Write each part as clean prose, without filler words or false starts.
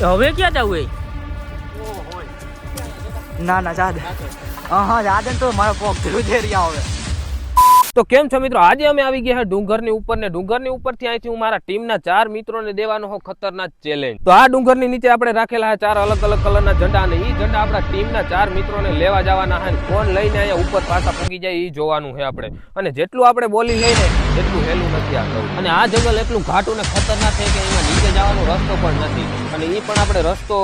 હવે ક્યાં જવું ના ના જાદે હા જાદે તો મારો પોક થયું છે રહ્યા હવે. તો કેમ છો મિત્રો, આજે અમે આવી ગયા ડુંગરની ઉપર ને ડુંગરની ઉપરથી અહીંથી હું મારા ટીમના 4 મિત્રોને દેવાનો હો ખતરનાક ચેલેન્જ. તો આ ડુંગરની નીચે આપણે રાખેલા 4 અલગ અલગ કલરના ઝંડા અને ઈ ઝંડા આપણા ટીમના 4 મિત્રોને લેવા જવાના છે. કોણ લઈને અહીંયા ઉપર પાછા પૂગી જાય ઈ જોવાનું છે આપણે. અને જેટલું આપણે બોલી લઈને એટલું હેલું નથી આ કહું. અને આ જંગલ એટલું ઘાટું ને ખતરનાક છે કે અહીંયા નીચે જવાનો રસ્તો પણ નથી. અને ઈ પણ આપણે રસ્તો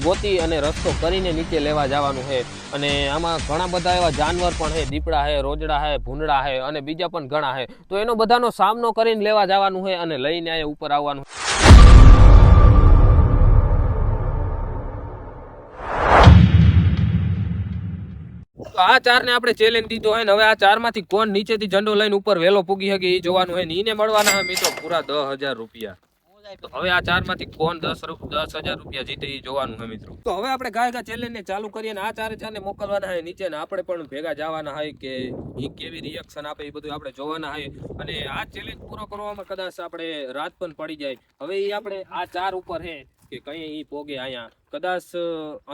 ગોતી અને રસ્તો કરીને નીચે લેવા જવાનું છે. અને આમાં ઘણા બધા એવા જાનવર પણ છે, દીપડા છે, રોજડા છે, ભૂંડડા છે અને બીજા પણ ઘણા છે. તો એનો બધાનો સામનો કરીને લેવા જવાનું છે અને લઈને અહીંયા ઉપર આવવાનું. તો આ 4 ને આપણે ચેલેન્જ દીધો હોય ને હવે આ 4 માંથી કોણ નીચેથી ઝંડો લઈને ઉપર વેલો પૂગી શકે એ જોવાનું હોય ને એને મળવાના મિત્રો પૂરા 10,000 રૂપિયા. તો હવે આ 4 માંથી કોણ 10,000 રૂપિયા જીતે એ જોવાનું છે મિત્રો. તો હવે આપણે ગાયકા ચેલેન્જ ને ચાલુ કરીએ ને આ 4 ને મોકલવાના છે નીચે ને આપણે પણ ભેગા જવાના હોય કે એ કેવી રિએક્શન આપે એ બધું આપણે જોવાના હોય. અને આ ચેલેન્જ પૂરો કરવામાં કદાચ આપણે રાત પણ પડી જાય. હવે એ આપણે આ 4 ઉપર છે કે કઈ ઈ પોગે અહીંયા કદાચ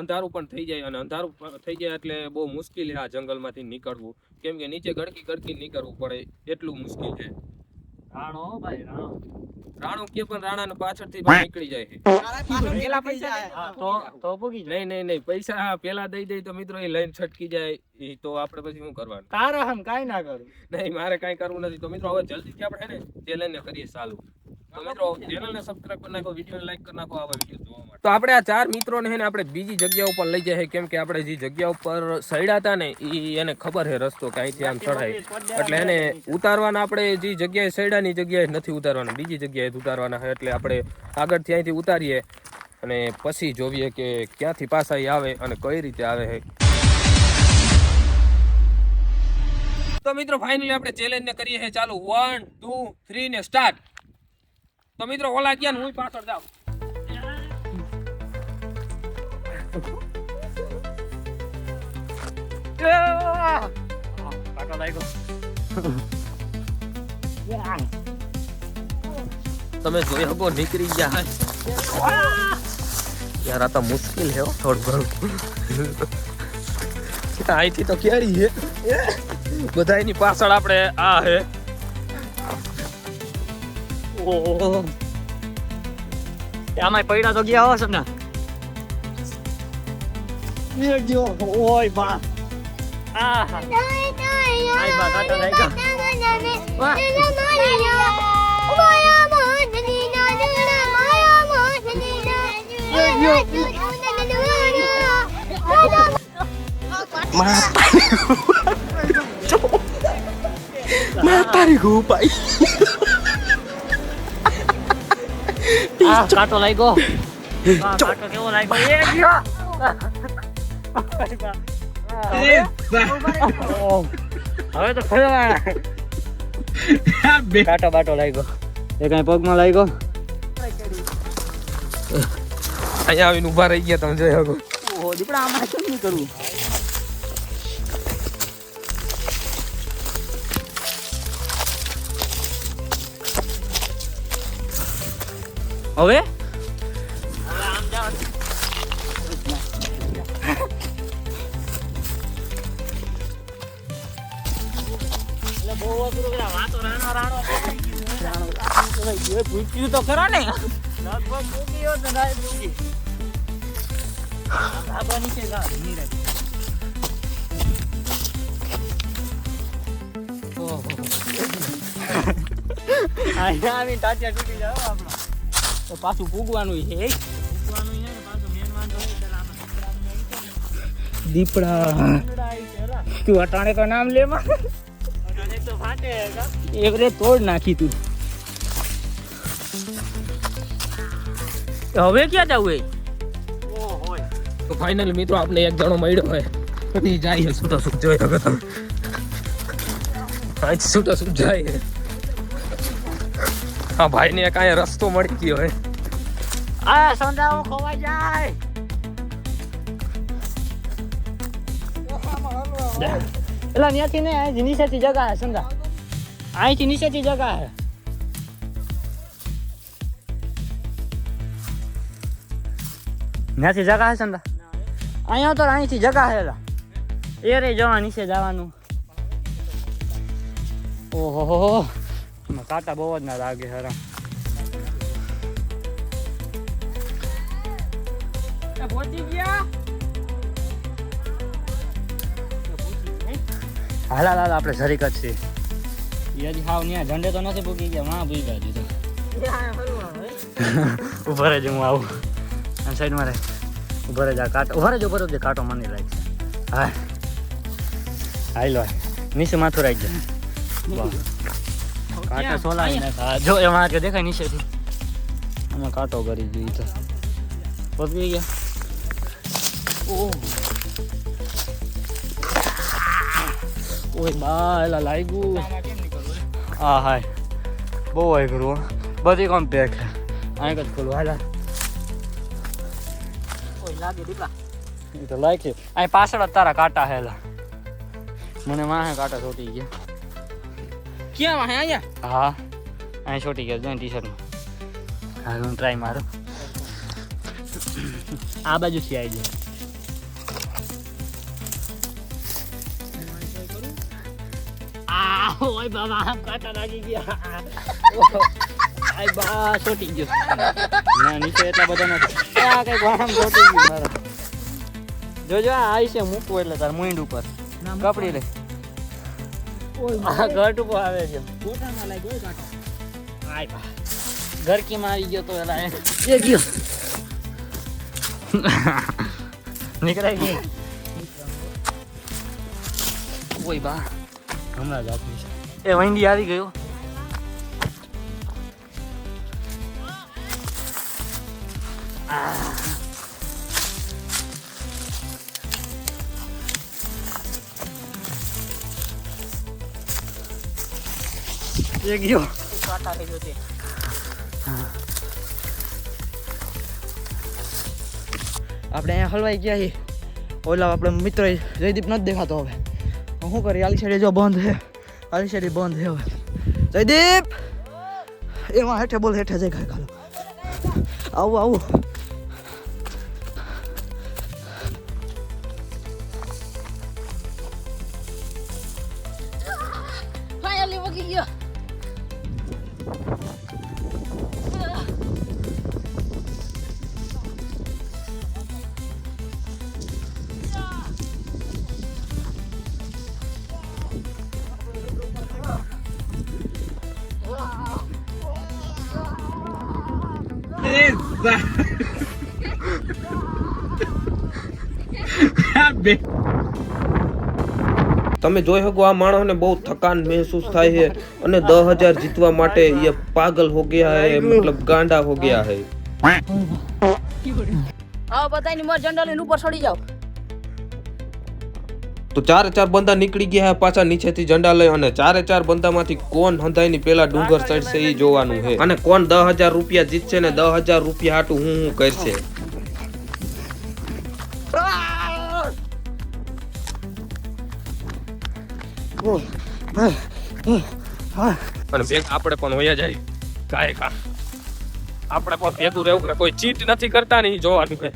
અંધારું પણ થઈ જાય અને અંધારું થઈ જાય એટલે બહુ મુશ્કેલ છે આ જંગલમાંથી નીકળવું, કેમ કે નીચે ગડકી નીકળવું પડે એટલું મુશ્કેલ છે. રાણો ભાઈ રાણો કે પણ રાણા પાછળથી નીકળી જાય છે. પેલા પૈસા તો પૂગી જાય. નહીં પૈસા પેલા દઈ દે તો મિત્રો એ લઈને છટકી જાય તો આપણે પછી શું કરવાનું? તારા હમ કાઈ ના કરું. નહીં મારે કાઈ કરવું નથી. તો મિત્રો હવે જલ્દીથી આપણે છે ને ચેલેન્જ કરીએ ચાલુ. તો મિત્રો ચેનલને સબસ્ક્રાઇબ કરી નાખો, વિડિયોને લાઈક કરી નાખો આવા વિડિયો જોવા માટે. તો આપણે આ 4 મિત્રોને છે ને આપણે બીજી જગ્યા ઉપર લઈ જાય, કેમ કે આપણે જે જગ્યા ઉપર સડ્યા હતા ને એને ખબર છે રસ્તો કે અહીંથી આમ ચડાય એટલે એને ઉતારવાના. આપણે જે જગ્યાએ સડ્યાની જગ્યાએ નથી ઉતારવાના, બીજી જગ્યાએ ઉતારવાના છે. એટલે આપણે આગળથી અહીંથી ઉતારીએ અને પછી જોઈએ કે ક્યાંથી પાછા આવે અને કઈ રીતે આવે છે. તો મિત્રો ફાઇનલી આપણે ચેલેન્જ ને કરીએ છે ચાલુ. 1 2 3 ને સ્ટાર્ટ. તો મિત્રો ઓલા ગયા ને હું પાછળ જાઉં. તમે જોઈ શકો નીકળી ગયા યાર. આ તો મુશ્કેલ છે થોડું ઘણું. અહીંથી તો કેરી છે બધા એની પાછળ આપણે આ હે. આમાં પૈડા તો ગયા હો ને. ઓય બા આ હા આઈ બા કાટા લાગ્યા. માતારી ગોપાઈ કાટો લાગ્યો. કાટો કેવો લાગ્યો? એ ગયો. હવે તો ખરા કાટો બાટો લાગ્યો. એ કઈ પગમાં લાગ્યો. અહીંયા આવીને ઉભા રહી ગયા તમે જોઈ શકો. ઓહો દીપડા આમાં કેમ નહીં કરવું? હવે આમ જાવ. એટલે બહુ અઘરું કે વાતો રાણો પૂછ્યું તો ખરા ને. લગભગ પૂગી હોત ને ગાય પૂગી. ધાબા નીચે જા નીરે. ઓહો આવી ટાટિયા તૂટી જાવ આપણા. તો પાછું પૂગવાનું છે. પૂગવાનું છે ને પાછું મેન વાંધો છે પેલા દીપડા. તું અટાણે કા નામ લે માં. અટાણે તો ફાટે કા એક રે તોડ નાખી તું. હવે ક્યાં જવું? ઓહો તો ફાઇનલી મિત્રો આપણે એક જણો મળ્યો હોય ઈ જાય છૂટો છૂટ જોઈ શકો તમે. આજ છૂટો છૂટ જાય. હા ભાઈ ને કાંઈ રસ્તો મળી ગયો હે. આ સંદાઓ ખવાઈ જાય. એલા ત્યાંથી ને અહીંથી નીચેથી જગા હે સંદા. અહીંથી નીચેથી જગા હે. ત્યાંથી જગા હશે ને અહીંયા તો અહીંથી જગા હેલા એ રે જવા નીચે જવાનું. ઓહો એમાં કાંટા બહુ જ ના લાગે હરામ. પહોંચી ગયા. હાલા લાલ આપણે જરીક જ છીએ. એ હજી હાવ ત્યાં ઝંડે તો નથી પૂકી ગયા. માં પૂકી દીધું. ઉભા રહેજો હું આવું. આ સાઈડમાં રહે. ઉભા રહેજો કાંટો. ઉભા રહેજો બરોબર કાંટો મને લાગશે. હા હાલો નીચે માથું રાખજો. કાંટા સોલાવી નાખા. જો એમાં કે દેખાય નીચેથી. આમાં કાંટો કરી દીધી તો પગી ગયા. ઓય બા એલા લાગ્યું. હા હાય બહુ અઘરું બધી કોમ પેક અહીં જ ખોલું હાલા. લાગે દીપા એ તો લાગ્યું. અહીં પાછળ જ તારા કાંટા હેલા. મને વાહે કાંટા છોટી ગયા. ક્યાં વાહે? અહીંયા. હા અહીં છોટી ગયા જોઈ ટી-શર્ટમાં. હા હું ટ્રાય મારું. આ બાજુથી આવી જાય. ઓય બાબા આમ કાંટા લાગી ગયા. આય બા છોટી ગયો. ના નીચે એટલા બધા નથી. આ કઈ આમ છોટી ગયું મારા. જોજો આ આઈ છે મૂકવું એટલે તાર મુંડ ઉપર કપડી લે. આ ઘટ ઉપર આવે છે. ગોઠામાં લાગ્યો કાંટો. આય બા ઘરકીમાં આવી ગયો તો એલા એ ગયો. નીકળાઈ ગઈ. ઓય બા હમણાં જ આપી છે. એ વંડી આવી ગયો. એ ગયો. કાંટા થઈ ગયો છે. આપણે અહીંયા હલવાઈ ગયા છીએ. ઓલા આપણે મિત્ર જયદીપ નથી દેખાતો હવે. શું કરી આલી સાઈડે જો બંધ છે. આલી સાઈડે બંધ છે હવે. જયદીપ એમાં હેઠે બોલ હેઠે જઈ ખાય ખાલો. આવું આવું. ફાઇનલી વગી ગયો. તમે જોઈ શકો આ માણસને બહુ થકાન મહેસૂસ થાય છે અને 10,000 જીતવા માટે ये पागल हो गया है, मतलब गांडा हो गया है. आओ बताइए मोर झंडा लेने ऊपर चढ़ी जाओ. તો 4 બંદા નીકળી ગયા છે પાછા નીચેથી ઝંડા લઈ અને 4 બંદામાંથી કોણ હંધાઈની પેલા ડુંગર ચડશે એ જોવાનું છે અને કોણ 10,000 રૂપિયા જીતશે ને 10,000 રૂપિયા હાટું હું કરશે. અને બેગ આપણે પણ હોયા જાય કાય કા આપણે પણ ભેગું રહેવું કે કોઈ ચીટ નથી કરતા ને જોવાનું છે.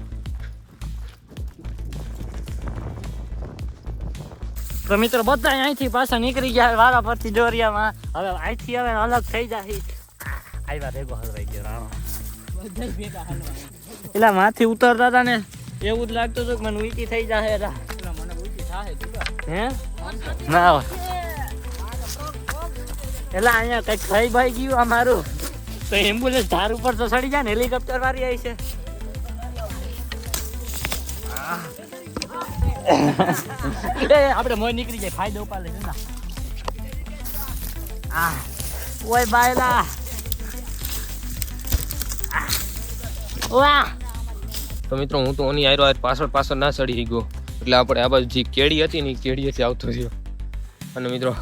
તો મિત્રો બધા અહીંથી પાછા નીકળી ગયા વારા પરથી દોરિયામાં. હવે અહીંથી હવે અલગ થઈ જાય. આવ્યા ભેગો હલવાઈ ગયો રાણો. બધા ભેગા હલવાઈ. એટલે માથી ઉતરતા હતા ને એવું જ લાગતું હતું કે મને ઉલટી થઈ જાય. મને ઉલટી થાય હે ના એટલે અહીંયા કઈક થઈ ભાઈ ગયું અમારું તો એમ્બ્યુલન્સ ધાર ઉપર તો ચડી જાય ને હેલિકોપ્ટર વાળી આવી છે. આપણે મોય નીકળી જાય ફાયદો ઉપાડે છે ના. ઓય બાયલા વાહ. તો મિત્રો હું તો ઓની આયરો પાછળ ના ચડી ગયો એટલે આપણે આ બાજુ જે કેડી હતી ને કેડીએથી આવતો રહ્યો. અને મિત્રો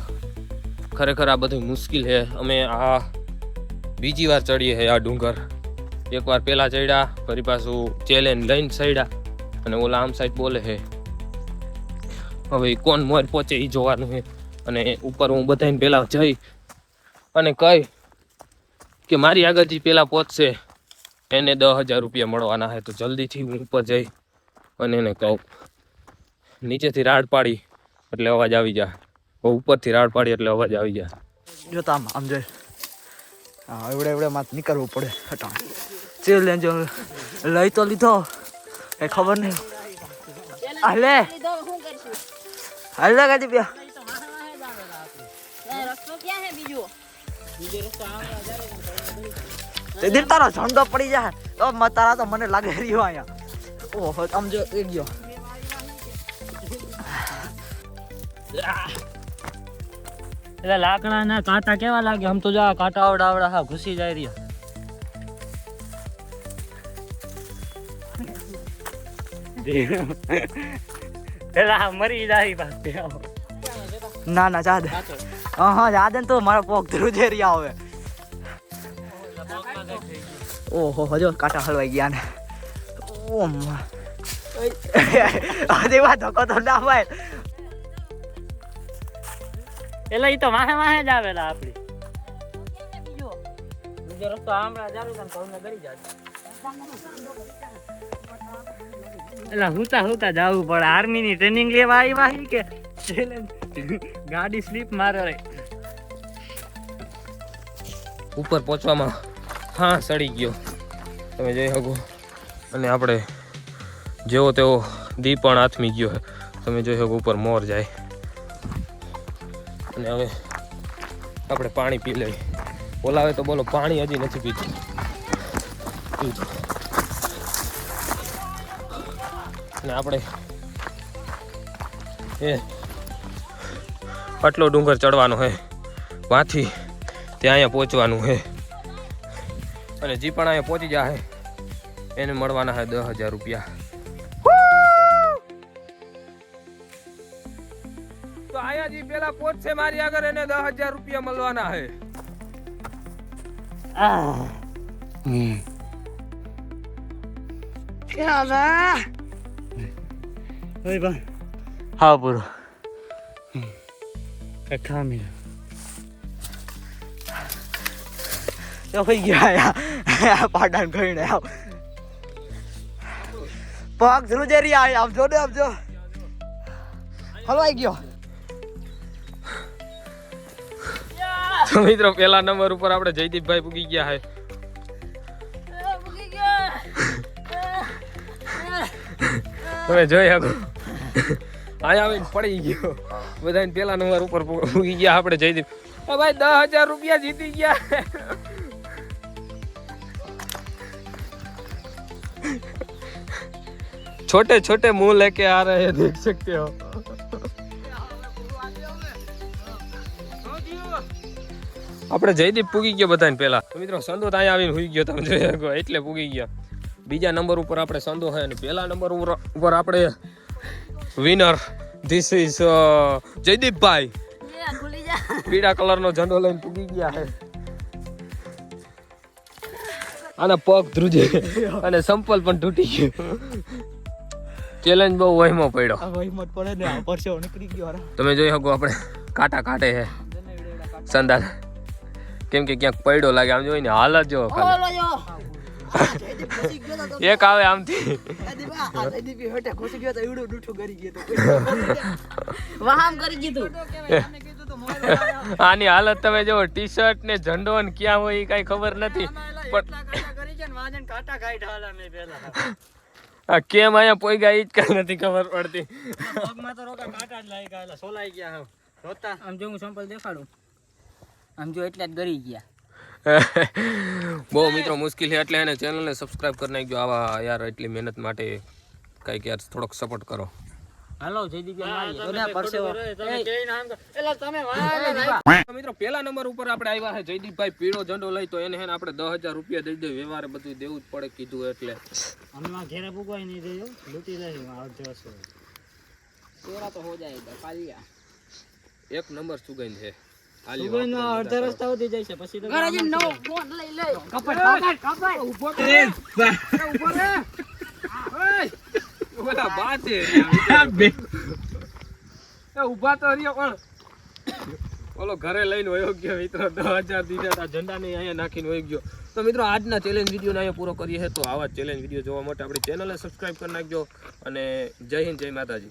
ખરેખર આ બધું મુશ્કેલ છે. અમે આ બીજી વાર ચડીએ છે આ ડુંગર. એકવાર પહેલા ચડ્યા ફરી પાછું ચેલેન્જ લઈને ચડ્યા અને ઓલા આમ સાઈડ બોલે છે હવે કોણ મોર પહોંચે એ જોવાનું છે. અને ઉપર હું બધાને પહેલા જઈ અને કહી કે મારી આગળ જે પહેલા પહોંચશે એને 10,000 રૂપિયા મળવાના છે. તો જલ્દીથી હું ઉપર જઈ અને એને કહું. નીચેથી રાડ પાડી એટલે અવાજ આવી જાય, ઉપરથી રાડ પાડી એટલે અવાજ આવી જાય. જોતા આમ જોઈ હા એવડે માં નીકળવું પડે હટાણ ચેલેન્જ લઈ તો લીધો કઈ ખબર નહીં હાલે શું કરશું હાલે ગાડી પ્યા રસ્તો ક્યાં છે બીજો તે દિન તારો ઝંડો પડી જાય તો તારા તો મને લાગે રહ્યો અહીંયા ઓહો આમ જો એ ગયો એટલે લાકડા ના કાંટા કેવા લાગે આમ તો જો આ કાંટા આવડા હા ઘૂસી જાય રહ્યા પેલા મરી જાય પાસે ના ના જાદ હા જાદ તો મારો પોક ધ્રુજે રહ્યા હવે ઓહો હજો કાંટા હલવાઈ ગયા ને ઓમ આજે વાત ધક્કો તો ના ભાઈ એટલે ઈ તો વાહે વાહે જ આવેલા આપડી બીજો બીજો રસ્તો આમળા જારું તને કહું ગળી જાય એટલે હુતા જાવું પડે આર્મી ની ટ્રેનિંગ લેવા આવી કે ગાડી સ્લીપ મારે રે ઉપર પહોંચવામાં હા સડી ગયો તમે જોઈ શકો. અને આપણે જેવો તેવો દી પણ આથમી ગયો છે. તમે જોઈ શકો ઉપર મોર જાય. અને હવે આપણે પાણી પી લઈએ. બોલાવે તો બોલો, પાણી હજી નથી પીતું. અને આપણે એ આટલો ડુંગર ચડવાનો છે, વાંથી ત્યાં અહીંયા પહોંચવાનું છે. અને જે પણ અહીંયા પહોંચી જાય એને મળવાના છે 10,000 રૂપિયા. તો આયા જે પેલા પહોંચશે મારી આગળ એને 10,000 રૂપિયા મળવાના છે. હા પૂરો ખામી તો થઈ ગયા પાટાણ કરીને આવ પગ ધ્રુજે રહ્યા આમ જો ને આમ જો હલવાઈ ગયો. તો મિત્રો પેલા નંબર ઉપર આપણે જયદીપભાઈ પૂગી ગયા છે. મૂકી ગયો તમે જોઈ શકો અહીંયા આવીને પડી ગયો. બધાને પેલા નંબર ઉપર પૂગી ગયા આપણે જયદીપ. ભાઈ 10,000 રૂપિયા જીતી ગયા. छोटे छोटे मुंह लेके आ रहे हैं, देख सकते हो. આપણે જયદીપ પૂગી ગયો બધાને પેલા. મિત્રો સંદો તો અહીંયા આવીને હુઈ ગયો, તમે જોઈ શકો એટલે પૂગી ગયા. બીજા નંબર ઉપર આપણે સંદો છે અને પહેલા નંબર ઉપર આપણે વિનર ધીસ ઇઝ જયદીપભાઈ. ખુલી જા પીળા કલરનો ઝંડો લઈને પૂગી ગયા છે. આના પગ ધ્રુજે અને સંપલ પણ તૂટી ગયો. ચેલેન્જ બહુ વહીમાં પડ્યો. હિંમત પડે ને પરસે નીકળી ગયો. તમે જોઈ શકો આપણે કાંટા કાઢે છે સંદાલ, કેમ કે ક્યાંક પડ્યો લાગે. આમ જોઈને હાલત જો ખાલી ઓલો જો એક આવે આમથી. વહામ કરી દીધું આની હાલત તમે જો, ટી શર્ટ ને ઝંડો ને ક્યાં હોય એ કઈ ખબર નથી. પણ કાંટા કાઢ્યા મેં પેલા આ કેમ અહીંયા પોઈગા એ જ કઈ નથી ખબર પડતી. પગમાં તો રોકા કાંટા જ લાગી ગયા, સોલાઈ ગયા હવે. જોતા આમ જો હું સેમ્પલ દેખાડું, આમ જો એટલે જ ગરી ગયા. બહુ મિત્રો મુશ્કેલ છે, એટલે એને ચેનલને સબસ્ક્રાઇબ કરી નાખજો. આવા યાર એટલી મહેનત માટે કઈક યાર થોડોક સપોર્ટ કરો. હાલો જયદીપ મિત્રો પેલા નંબર ઉપર આપણે આવ્યા છે જયદીપભાઈ પીળો ઝંડો લઈ. તો એને આપણે 10,000 રૂપિયા દઈ દે. વ્યવહારે બધું દેવું જ પડે કીધું એટલે. હમણાં ઘેરે પૂગવાય નહીં દેજો, લૂંટી રહી तेरा तो हो जाएगा कालिया એક નંબર સુગંધ છે. સુગંધ અડધા રસ્તા સુધી જાય છે, પછી તો ગરાજી નો ફોન લઈ લે કપાય ઉભો રે ઓય ઓલા બા છે એ ઊભા તો રહ્યો પણ ઓલો ઘરે લઈને વયો ગયો મિત્રો. 10,000 દીધા હતા ઝંડા ને અહીંયા નાખીને વયો ગયો. તો મિત્રો આજના ચેલેન્જ વિડીયોને અહીંયા પૂરો કરીએ છીએ. તો આવા ચેલેન્જ વિડીયો જોવા માટે આપણી ચેનલને સબસ્ક્રાઇબ કરી નાખજો અને જય હિન્દ જય માતાજી.